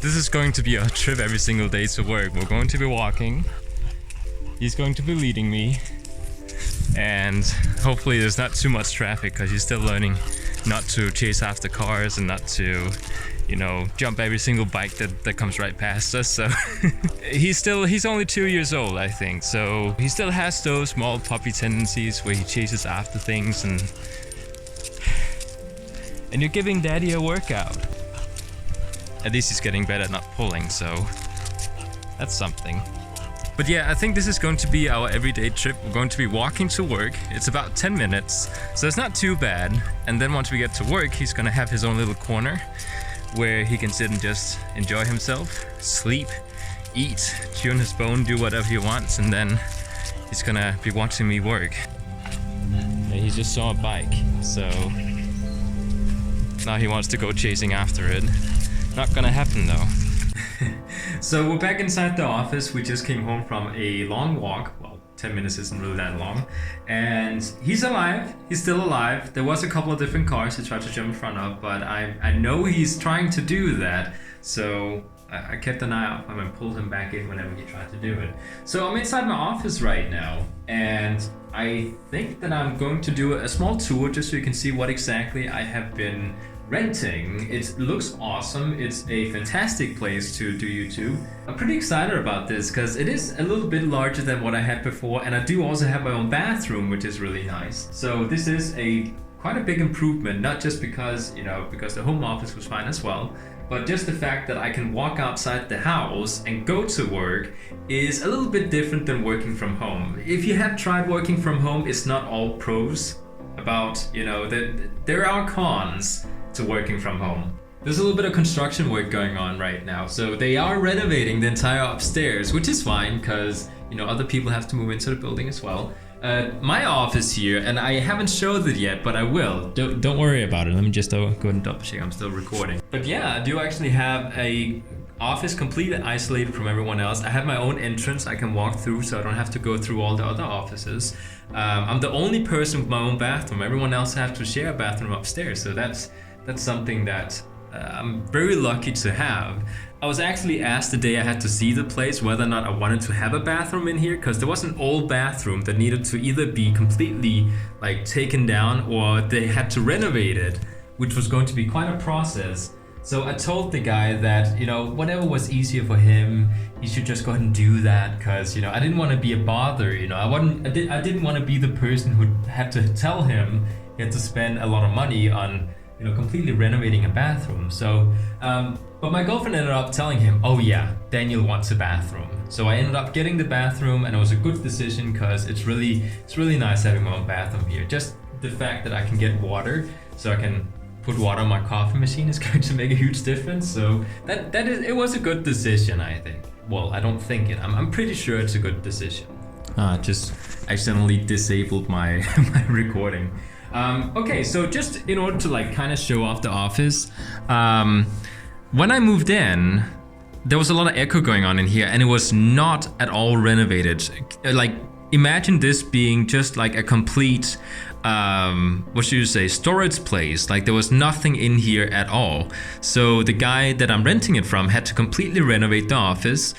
this is going to be a trip every single day to work. We're going to be walking. He's going to be leading me. And hopefully there's not too much traffic because he's still learning not to chase after cars and not to, you know, jump every single bike that comes right past us. So he's only 2 years old, I think. So he still has those small puppy tendencies where he chases after things, and you're giving daddy a workout. At least he's getting better at not pulling, so that's something. But yeah, I think this is going to be our everyday trip. We're going to be walking to work. It's about 10 minutes, so it's not too bad. And then once we get to work, he's gonna have his own little corner where he can sit and just enjoy himself, sleep, eat, chew on his bone, do whatever he wants, and then he's gonna be watching me work. And he just saw a bike, so now he wants to go chasing after it. Not gonna happen though. So we're back inside the office. We just came home from a long walk. Well, 10 minutes isn't really that long. And he's alive. He's still alive. There was a couple of different cars he tried to jump in front of, but I know he's trying to do that. So I kept an eye out on him and pulled him back in whenever he tried to do it. So I'm inside my office right now, and I think that I'm going to do a small tour just so you can see what exactly I have been renting. It looks awesome. It's a fantastic place to do YouTube. I'm pretty excited about this because it is a little bit larger than what I had before, and I do also have my own bathroom, which is really nice. So this is quite a big improvement, not just because, you know, because the home office was fine as well, but just the fact that I can walk outside the house and go to work is a little bit different than working from home. If you have tried working from home, it's not all pros about, you know, that there are cons to working from home. There's a little bit of construction work going on right now, so they are renovating the entire upstairs, which is fine because, you know, other people have to move into the building as well. My office here, and I haven't showed it yet, but I will. Don't worry about it. Let me just go ahead and double check. I'm still recording. But yeah, I do actually have a office completely isolated from everyone else. I have my own entrance I can walk through, so I don't have to go through all the other offices. I'm the only person with my own bathroom. Everyone else has to share a bathroom upstairs, so that's something that I'm very lucky to have. I was actually asked the day I had to see the place whether or not I wanted to have a bathroom in here, because there was an old bathroom that needed to either be completely like taken down or they had to renovate it, which was going to be quite a process. So I told the guy that, you know, whatever was easier for him, he should just go ahead and do that, because, you know, I didn't want to be a bother. You know, I didn't want to be the person who had to tell him he had to spend a lot of money on, you know, completely renovating a bathroom. So, but my girlfriend ended up telling him, oh yeah, Daniel wants a bathroom. So I ended up getting the bathroom, and it was a good decision because it's really nice having my own bathroom here. Just the fact that I can get water, so I can put water on my coffee machine, is going to make a huge difference. So it was a good decision, I think. Well, I don't think it. I'm pretty sure it's a good decision. Just accidentally disabled my my recording. Okay, so just in order to like kind of show off the office, when I moved in, there was a lot of echo going on in here, and it was not at all renovated. Like, imagine this being just like a complete, what should you say, storage place. Like, there was nothing in here at all. So the guy that I'm renting it from had to completely renovate the office.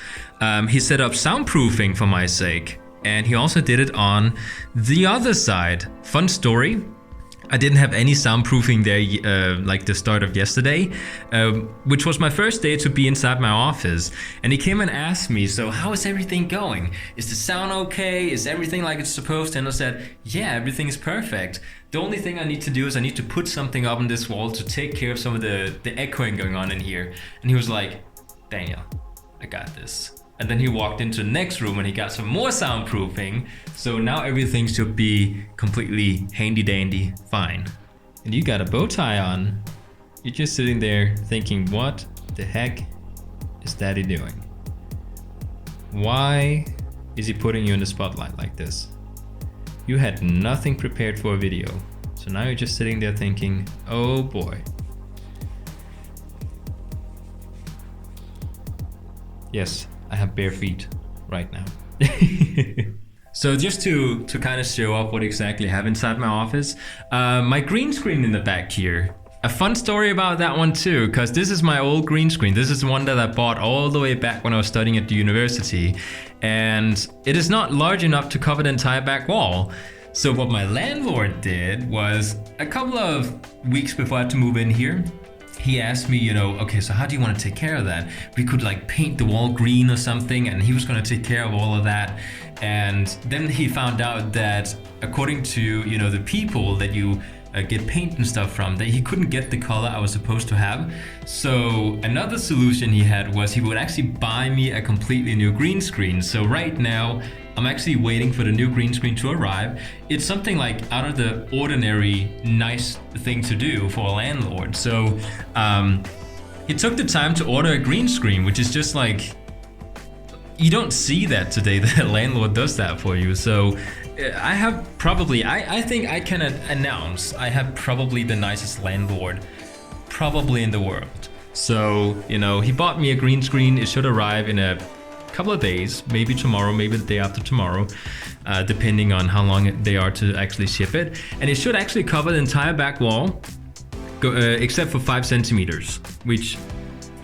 He set up soundproofing for my sake, and he also did it on the other side. Fun story. I didn't have any soundproofing there like the start of yesterday, which was my first day to be inside my office. And he came and asked me, so how is everything going? Is the sound okay? Is everything like it's supposed to? And I said, yeah, everything's perfect. The only thing I need to do is I need to put something up on this wall to take care of some of the echoing going on in here. And he was like, Daniel, I got this. And then he walked into the next room and he got some more soundproofing. So now everything should be completely handy dandy fine. And you got a bow tie on. You're just sitting there thinking, what the heck is daddy doing? Why is he putting you in the spotlight like this? You had nothing prepared for a video. So now you're just sitting there thinking, oh boy. Yes, I have bare feet right now. So just to kind of show up what exactly I have inside my office, my green screen in the back here, A fun story about that one too, because this is my old green screen. This is one that I bought all the way back when I was studying at the university. And it is not large enough to cover the entire back wall. So what my landlord did was, a couple of weeks before I had to move in here, he asked me, okay, so how do you want to take care of that? We could like paint the wall green or something, and he was going to take care of all of that. And then he found out that according to, the people that you get paint and stuff from, that he couldn't get the color I was supposed to have. So another solution he had was he would actually buy me a completely new green screen. So right now I'm actually waiting for the new green screen to arrive. It's something like out of the ordinary nice thing to do for a landlord. So he took the time to order a green screen, which is just like, you don't see that today, that a landlord does that for you. So I have probably, I think I can announce, I have probably the nicest landlord probably in the world. So, he bought me a green screen. It should arrive in a couple of days, maybe tomorrow, maybe the day after tomorrow, depending on how long they are to actually ship it. And it should actually cover the entire back wall, except for 5 centimeters, which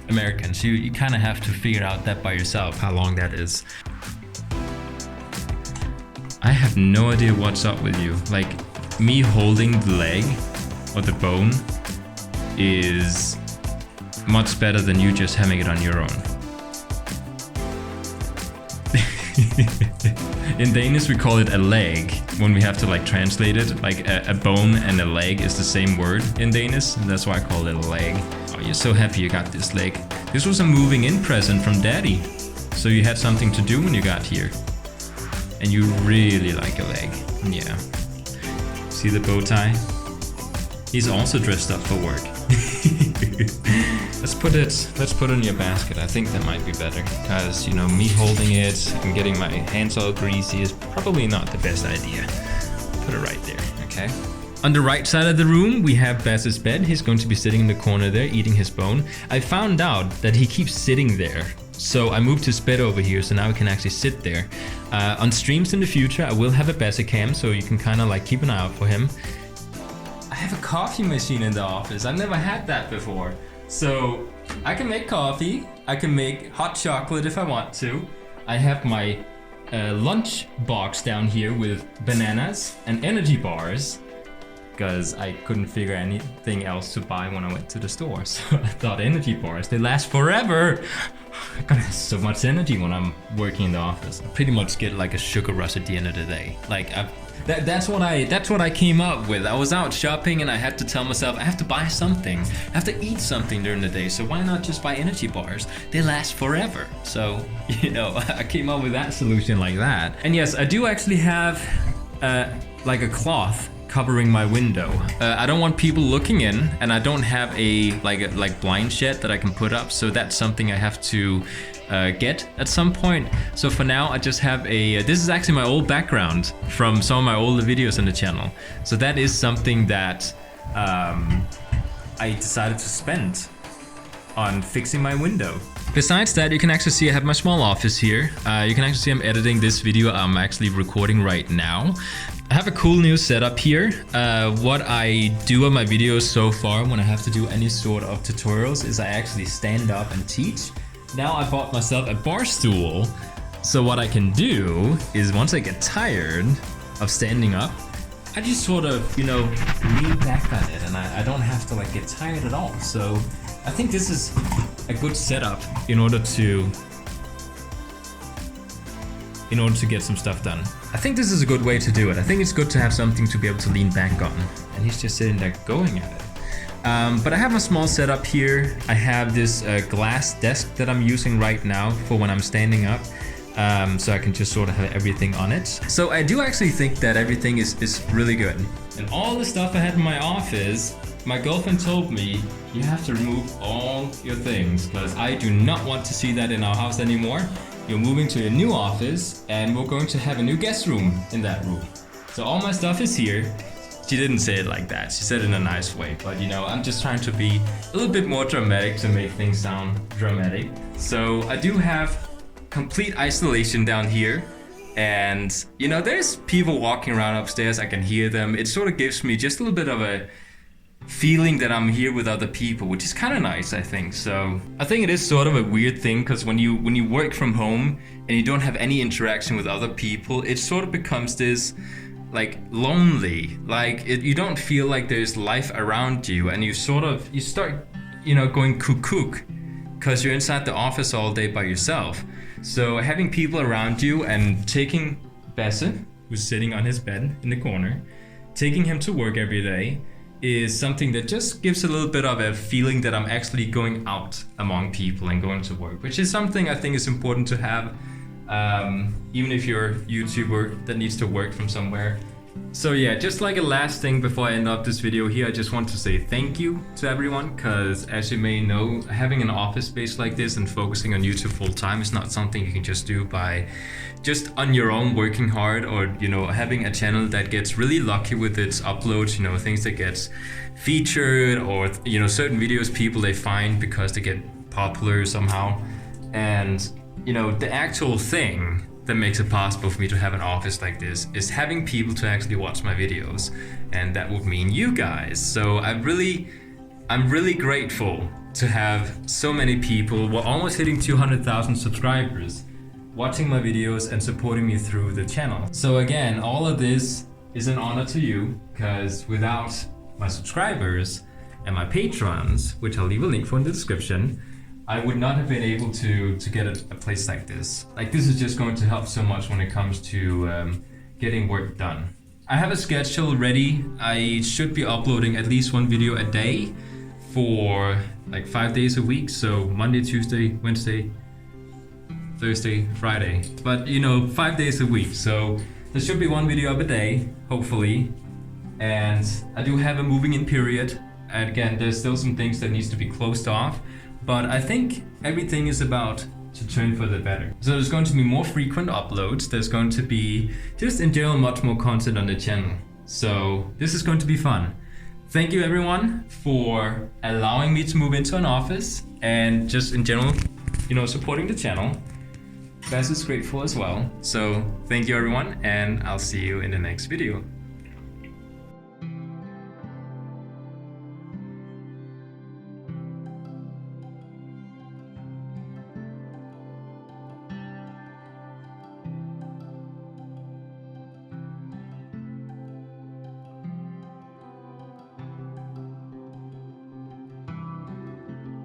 Americans, you kind of have to figure out that by yourself, how long that is. I have no idea what's up with you. Like, me holding the leg or the bone is much better than you just having it on your own. In Danish we call it a leg when we have to like translate it. Like a bone and a leg is the same word in Danish, and that's why I call it a leg. Oh, you're so happy you got this leg. This was a moving in present from Daddy, so you had something to do when you got here. And you really like a leg. Yeah. See the bow tie? He's also dressed up for work. Let's put it in your basket. I think that might be better, because me holding it and getting my hands all greasy is probably not the best idea. Put it right there, okay? On the right side of the room, we have Bass's bed. He's going to be sitting in the corner there, eating his bone. I found out that he keeps sitting there. So I moved his bed over here, so now we can actually sit there. On streams in the future, I will have a Bass cam, so you can kind of like keep an eye out for him. I have a coffee machine in the office. I've never had that before. So I can make coffee. I can make hot chocolate if I want to. I have my lunch box down here with bananas and energy bars, because I couldn't figure anything else to buy when I went to the store. So I thought energy bars, they last forever. I gotta have so much energy when I'm working in the office. I pretty much get like a sugar rush at the end of the day. Like that's what I came up with. I was out shopping and I had to tell myself I have to buy something. I have to eat something during the day. So why not just buy energy bars? They last forever. So, I came up with that solution like that. And yes, I do actually have like a cloth covering my window. I don't want people looking in, and I don't have a blind shed that I can put up, so that's something I have to get at some point. So for now I just have this is actually my old background from some of my older videos on the channel. So that is something that I decided to spend on fixing my window. Besides that, you can actually see I have my small office here. You can actually see I'm editing this video I'm actually recording right now. I have a cool new setup here. What I do on my videos so far when I have to do any sort of tutorials is I actually stand up and teach. Now I bought myself a bar stool. So what I can do is once I get tired of standing up, I just sort of, lean back on it, and I don't have to get tired at all. So I think this is a good setup in order to get some stuff done. I think this is a good way to do it. I think it's good to have something to be able to lean back on. And he's just sitting there going at it. But I have a small setup here. I have this glass desk that I'm using right now for when I'm standing up. So I can just sort of have everything on it. So I do actually think that everything is really good. And all the stuff I had in my office, my girlfriend told me, you have to remove all your things, because I do not want to see that in our house anymore. You're moving to a new office, and we're going to have a new guest room in that room. So all my stuff is here. She didn't say it like that. She said it in a nice way, but I'm just trying to be a little bit more dramatic to make things sound dramatic. So I do have complete isolation down here, and there's people walking around upstairs. I can hear them. It sort of gives me just a little bit of feeling that I'm here with other people, which is kind of nice, I think. So I think it is sort of a weird thing, because when you work from home and you don't have any interaction with other people, it sort of becomes this like lonely, like you don't feel like there's life around you, and you start going cuckoo because you're inside the office all day by yourself. So having people around you and taking Basse, who's sitting on his bed in the corner, taking him to work every day is something that just gives a little bit of a feeling that I'm actually going out among people and going to work, which is something I think is important to have, even if you're a YouTuber that needs to work from somewhere. So yeah, just like a last thing before I end up this video here, I just want to say thank you to everyone, because as you may know, having an office space like this and focusing on YouTube full time is not something you can just do by just on your own working hard, or having a channel that gets really lucky with its uploads, things that gets featured, or certain videos people they find because they get popular somehow. And the actual thing that makes it possible for me to have an office like this is having people to actually watch my videos, and that would mean you guys. So I'm really grateful to have so many people, we're almost hitting 200,000 subscribers, watching my videos and supporting me through the channel. So again, all of this is an honor to you, because without my subscribers and my patrons, which I'll leave a link for in the description, I would not have been able to get a place like this. Like, this is just going to help so much when it comes to getting work done. I have a schedule ready. I should be uploading at least one video a day for like 5 days a week. So Monday, Tuesday, Wednesday, Thursday, Friday. But 5 days a week. So there should be one video up a day, hopefully. And I do have a moving in period. And again, there's still some things that needs to be closed off. But I think everything is about to turn for the better. So there's going to be more frequent uploads. There's going to be just in general much more content on the channel. So this is going to be fun. Thank you everyone for allowing me to move into an office, and just in general, supporting the channel. Basse is grateful as well. So thank you everyone, and I'll see you in the next video.